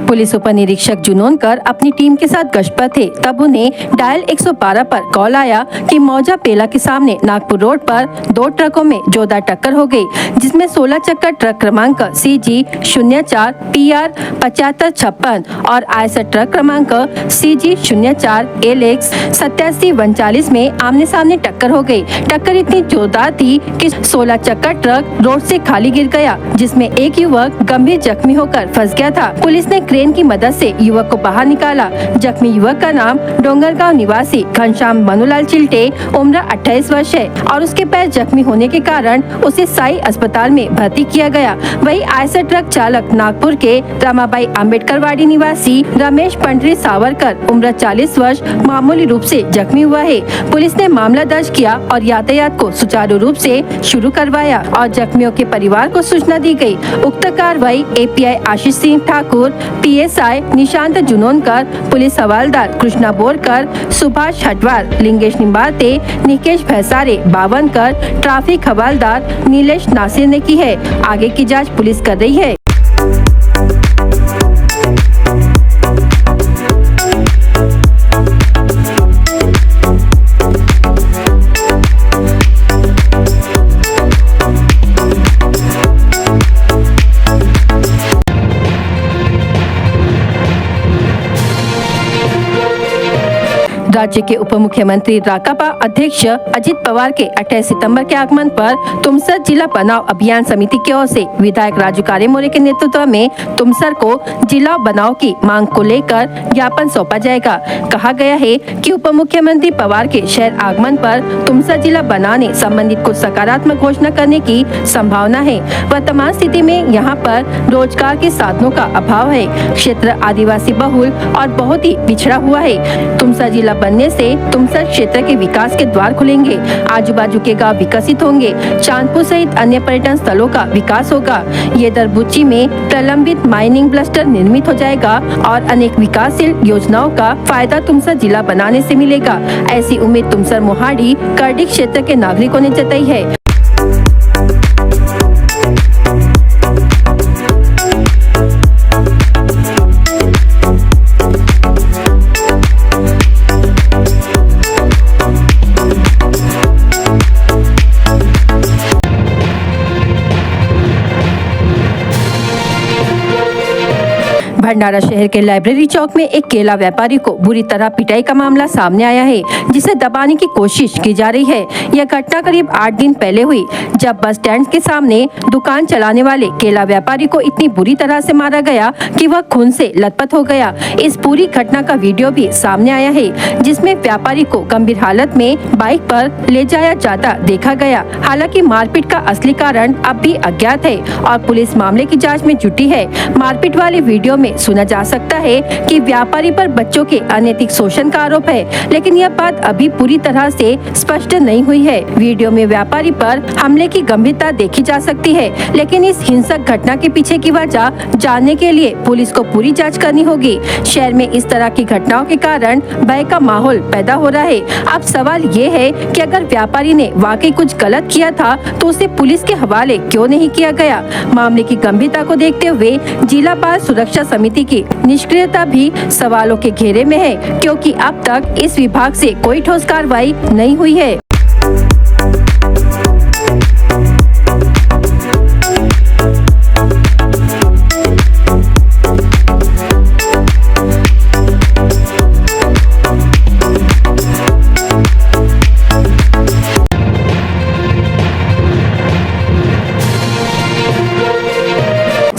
Police उप निरीक्षक जुनूनकर अपनी टीम के साथ गश्त पर थे, तब उन्हें डायल 112 पर कॉल आया कि मौजा पेला के सामने नागपुर रोड पर 2 ट्रकों में जोरदार टक्कर हो गई, जिसमें 16 चक्कर ट्रक क्रमांक CG 04 PR 7556 और आयसर ट्रक क्रमांक CG 04 LX 8739 में आमने सामने टक्कर हो गई। टक्कर इतनी जोरदार थी कि 16 चक्कर ट्रक रोड से खाली गिर गया, जिसमें एक युवक गंभीर जख्मी होकर फंस गया था। पुलिस ने क्रेन की मदद से युवक को बाहर निकाला। जख्मी युवक का नाम डोंगरगांव निवासी घनश्याम मनुलाल चिल्टे उम्र 28 वर्ष है और उसके पैर जख्मी होने के कारण उसे साई अस्पताल में भर्ती किया गया। वहीं आयसर ट्रक चालक नागपुर के रमाबाई अम्बेडकर वाड़ी निवासी रमेश पंडरी सावरकर उम्र 40 वर्ष मामूली रूप से जख्मी हुआ है। पुलिस ने मामला दर्ज किया और यातायात को सुचारू रूप से शुरू करवाया और जख्मियों के परिवार को सूचना दी गई। उक्त कार्रवाई API Ashish Singh Thakur, PSI Nishant जुनूनकर, police हवलदार कृष्णा बोरकर, सुभाष हटवार, लिंगेश निम्बाते, निकेश भैसारे, बावनकर, ट्रैफिक हवलदार नीलेश नासिर ने की है। आगे की जांच पुलिस कर रही है। राज्य के उप मुख्यमंत्री राकापा अध्यक्ष अजित पवार के 28 सितंबर के आगमन पर तुमसर जिला बनाओ अभियान समिति की ओर से विधायक राजू कारेमोरे के नेतृत्व में तुमसर को जिला बनाओ की मांग को लेकर ज्ञापन सौंपा जाएगा। कहा गया है कि उप मुख्यमंत्री पवार के शहर आगमन पर तुमसर जिला बनाने संबंधित कुछ सकारात्मक घोषणा करने की संभावना है। वर्तमान स्थिति में यहाँ पर रोजगार के साधनों का अभाव है। क्षेत्र आदिवासी बहुल और बहुत ही पिछड़ा हुआ है। तुमसर जिला बनने से तुमसर क्षेत्र के विकास के द्वार खुलेंगे, आजू बाजू के गांव विकसित होंगे, चांदपुर सहित अन्य पर्यटन स्थलों का विकास होगा। ये दरबुच्ची में प्रलंबित माइनिंग ब्लस्टर निर्मित हो जाएगा और अनेक विकासशील योजनाओं का फायदा तुमसर जिला बनाने से मिलेगा। ऐसी उम्मीद तुमसर मोहाड़ी करडी क्षेत्र के नागरिकों ने जताई है। भंडारा शहर के लाइब्रेरी चौक में एक केला व्यापारी को बुरी तरह पिटाई का मामला सामने आया है, जिसे दबाने की कोशिश की जा रही है। यह घटना करीब 8 दिन पहले हुई, जब बस स्टैंड के सामने दुकान चलाने वाले केला व्यापारी को इतनी बुरी तरह से मारा गया कि वह खून से लथपथ हो गया। इस पूरी घटना का वीडियो भी सामने आया है, जिसमें व्यापारी को गंभीर हालत में बाइक पर ले जाया जाता देखा गया। हालांकि मारपीट का असली कारण अब भी अज्ञात है और पुलिस मामले की जाँच में जुटी है। मारपीट वाले वीडियो में सुना जा सकता है कि व्यापारी पर बच्चों के अनैतिक शोषण का आरोप है, लेकिन यह बात अभी पूरी तरह से स्पष्ट नहीं हुई है। वीडियो में व्यापारी पर हमले की गंभीरता देखी जा सकती है, लेकिन इस हिंसक घटना के पीछे की वजह जानने के लिए पुलिस को पूरी जांच करनी होगी। शहर में इस तरह की घटनाओं के कारण भय का माहौल पैदा हो रहा है। अब सवाल ये है कि अगर व्यापारी ने वाकई कुछ गलत किया था तो उसे पुलिस के हवाले क्यों नहीं किया गया। मामले की गंभीरता को देखते हुए जिला बाल सुरक्षा समिति की निष्क्रियता भी सवालों के घेरे में है, क्योंकि अब तक इस विभाग से कोई ठोस कार्रवाई नहीं हुई है।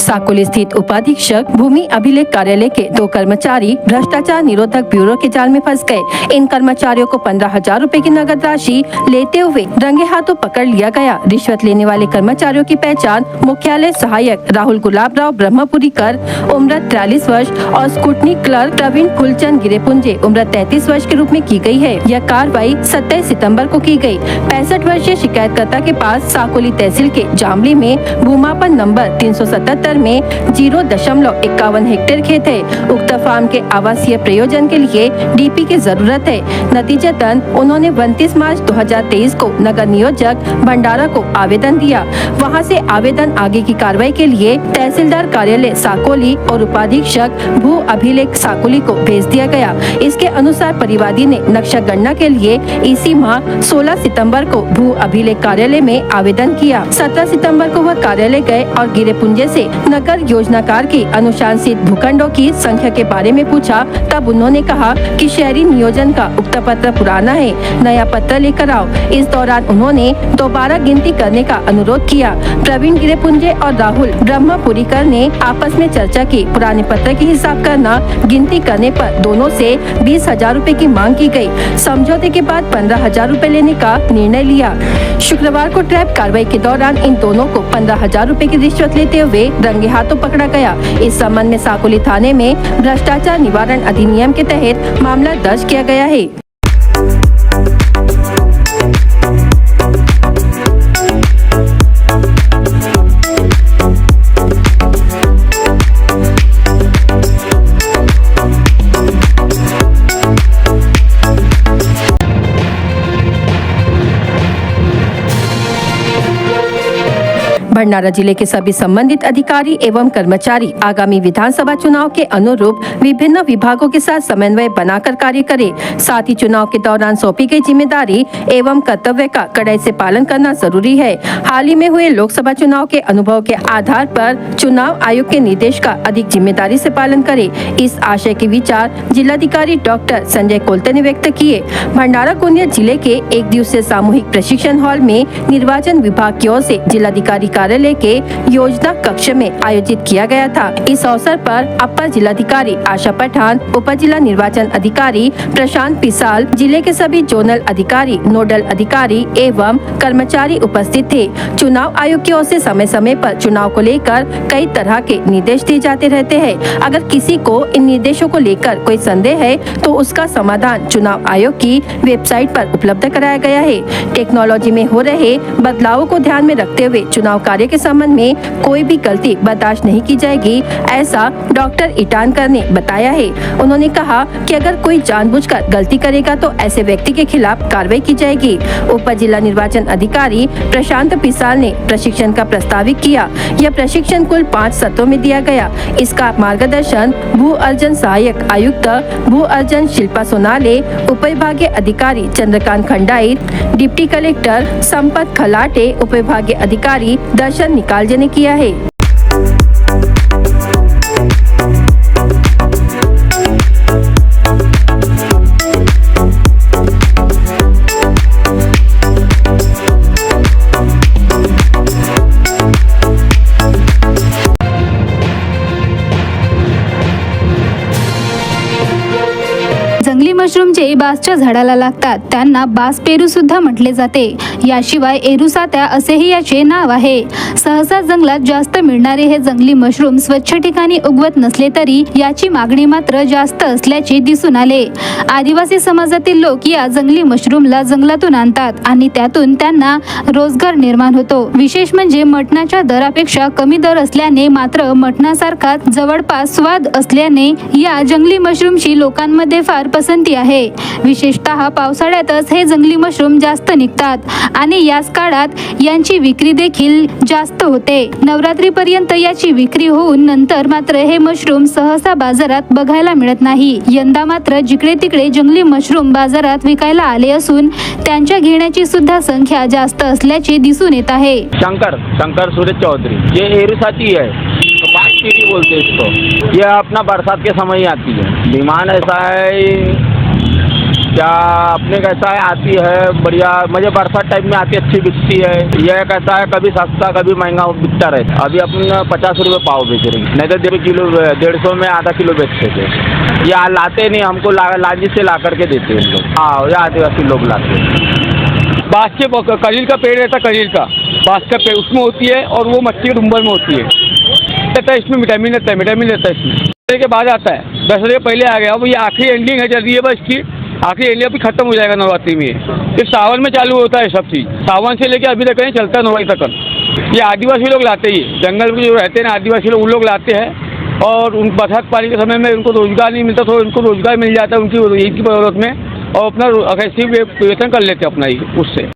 साकोली स्थित उपाधीक्षक भूमि अभिलेख कार्यालय के 2 कर्मचारी भ्रष्टाचार निरोधक ब्यूरो के जाल में फंस गए। इन कर्मचारियों को 15,000 रुपए की नगद राशि लेते हुए रंगे हाथों पकड़ लिया गया। रिश्वत लेने वाले कर्मचारियों की पहचान मुख्यालय सहायक राहुल गुलाबराव ब्रह्मपुरीकर उम्र 43 वर्ष और स्कूटनी क्लर्क प्रवीण फुलचंद गिरेपुंजे उम्र 33 वर्ष के रूप में की गई है। यह कार्रवाई 27 सितम्बर को की गयी। 65 वर्षीय शिकायतकर्ता के पास साकोली तहसील के जामली में भूमापन नंबर 377 में 0.51 हेक्टेयर खेत है। उक्त फार्म के आवासीय प्रयोजन के लिए डीपी की जरूरत है। नतीजतन उन्होंने 29 मार्च 2023 को नगर नियोजक भंडारा को आवेदन दिया। वहां से आवेदन आगे की कार्रवाई के लिए तहसीलदार कार्यालय साकोली और उपाधीक्षक भू अभिलेख साकोली को भेज दिया गया। इसके अनुसार परिवादी ने नक्शा गणना के लिए इसी माह 16 सितंबर को भू अभिलेख कार्यालय में आवेदन किया। 17 सितंबर को वह कार्यालय गए और गिरे पुंजे से नगर योजनाकार की अनुशंसित भूखंडों की संख्या के बारे में पूछा। तब उन्होंने कहा कि शहरी नियोजन का उक्त पत्र पुराना है, नया पत्र लेकर आओ। इस दौरान उन्होंने दोबारा गिनती करने का अनुरोध किया। प्रवीण गिरेपुंजे और राहुल ब्रह्मपुरीकर ने आपस में चर्चा की। पुराने पत्र की हिसाब करना, गिनती करने पर दोनों से 20,000 रूपए की मांग की गई। समझौते के बाद 15,000 रूपए लेने का निर्णय लिया। शुक्रवार को ट्रैप कार्रवाई के दौरान इन दोनों को 15,000 रूपए की रिश्वत लेते हुए रंगे हाथों पकड़ा गया। इस संबंध में साकोली थाने में भ्रष्टाचार निवारण अधिनियम के तहत मामला दर्ज किया गया है। भंडारा जिले के सभी संबंधित अधिकारी एवं कर्मचारी आगामी विधानसभा चुनाव के अनुरूप विभिन्न विभागों के साथ समन्वय बनाकर कार्य करें। साथ ही चुनाव के दौरान सौंपी गई जिम्मेदारी एवं कर्तव्य का कड़ाई से पालन करना जरूरी है। हाल ही में हुए लोकसभा चुनाव के अनुभव के आधार पर चुनाव आयोग के निर्देश का अधिक जिम्मेदारी से पालन करें। इस आशय के विचार जिलाधिकारी डॉक्टर संजय कोलते ने व्यक्त किए। भंडारा गोंदिया जिले के एक दिवसीय सामूहिक प्रशिक्षण हॉल में निर्वाचन विभाग की ओर से जिलाधिकारी कार्यालय के योजना कक्ष में आयोजित किया गया था। इस अवसर पर अपर जिलाधिकारी आशा पठान, उप जिला निर्वाचन अधिकारी प्रशांत पिसाल, जिले के सभी जोनल अधिकारी, नोडल अधिकारी एवं कर्मचारी उपस्थित थे। चुनाव आयोग की ओर से समय समय पर चुनाव को लेकर कई तरह के निर्देश दिए जाते रहते हैं। अगर किसी को इन निर्देशों को लेकर कोई संदेह है तो उसका समाधान चुनाव आयोग की वेबसाइट पर उपलब्ध कराया गया है। टेक्नोलॉजी में हो रहे बदलावों को ध्यान में रखते हुए चुनाव कार्य के संबंध में कोई भी गलती बर्दाश्त नहीं की जाएगी, ऐसा डॉक्टर इटानकर ने बताया है। उन्होंने कहा कि अगर कोई जानबूझकर गलती करेगा तो ऐसे व्यक्ति के खिलाफ कार्रवाई की जाएगी। उप जिला निर्वाचन अधिकारी प्रशांत पिसाल ने प्रशिक्षण का प्रस्तावित किया। यह प्रशिक्षण कुल 5 सत्रों में दिया गया। इसका मार्गदर्शन भू अर्जन सहायक आयुक्त भू अर्जन शिल्पा सोनाले, उप विभागीय अधिकारी चंद्रकांत खंडाइत, डिप्टी कलेक्टर संपत खलाटे, उप विभागीय अधिकारी दर्शन निकालजे ने किया है। जंगली मशरूम जे बासच्या झाडाला लागतात त्यांना बास पेरू सुद्धा म्हटले जाते। याशिवाय एरुसात्या असेही याचे नाव आहे। सहसा जंगलात जास्त मिळणारे हे जंगली मशरूम स्वच्छ ठिकाणी उगवत नसले तरी याची मागणी मात्र जास्त असल्याचे दिसून आले। आदिवासी समाजातील लोक या जंगली मशरूमला जंगलातून आणतात आणि त्यातून त्यांना रोजगार निर्माण होतो। विशेष म्हणजे मटणाच्या दरापेक्षा कमी दर असल्याने मात्र मटणासारखा जवळपास स्वाद असल्याने या जंगली मशरूमची लोकांमध्ये फार पसंती आहे। विशेषतः पावसाळ्यातच हे जंगली मशरूम जास्त निघतात आणि याच काळात यांची विक्री देखील जास्त होते। नवरात्रीपर्यंत याची विक्री होऊन नंतर मात्र हे मशरूम सहसा बाजारात बघायला मिळत नाही। यंदा मात्र जिकडे तिकडे जंगली मशरूम बाजारात विकायला आले असून त्यांच्या घेण्याची सुद्धा संख्या जास्त असल्याचे दिसून येत आहे। शंकर सूरज चौधरी, ये एरुसाती है, बास पेरू बोलते हैं इसको। ये अपना बरसात के समय ही आती है। डिमांड ऐसा है क्या अपने कैसा है, आती है बढ़िया, मुझे बरसात टाइम में आती अच्छी बिकती है। यह कैसा है कभी सस्ता कभी महंगा बिकता रहता है। अभी अपन 50 रुपये पाव बेच रहे हैं, नहीं तो 1.5 किलो 150 में आधा किलो बेचते थे। ये लाते नहीं, हमको लांजी से ला करके देते हैं लोग। हाँ, ये आदिवासी लोग लाते हैं। बांस के कलील का पेड़ रहता, कलील का बांस का पेड़ उसमें होती है और वो मच्छी के डुम्बर में होती है। रहता है इसमें विटामिन रहता है इसमें। के बाद आता है 10 रुपये पहले आ गया। अब ये आखिरी एंडिंग है, जल्दी है बस इसकी आखिरी एंडिंग अभी खत्म हो जाएगा नवरात्रि में। ये सावन में चालू होता है सब चीज़, सावन से लेके अभी तक नहीं चलता नवरात्रि तक। ये आदिवासी लोग लाते ही, जंगल में जो रहते हैं ना आदिवासी लोग, उन लोग लाते हैं और उन बरसात पानी के समय में उनको रोजगार नहीं मिलता, तो उनको रोजगार मिल जाता है उनकी ईद की बदौलत में, और अपना कैसे वेतन कर लेते हैं अपना ही उससे।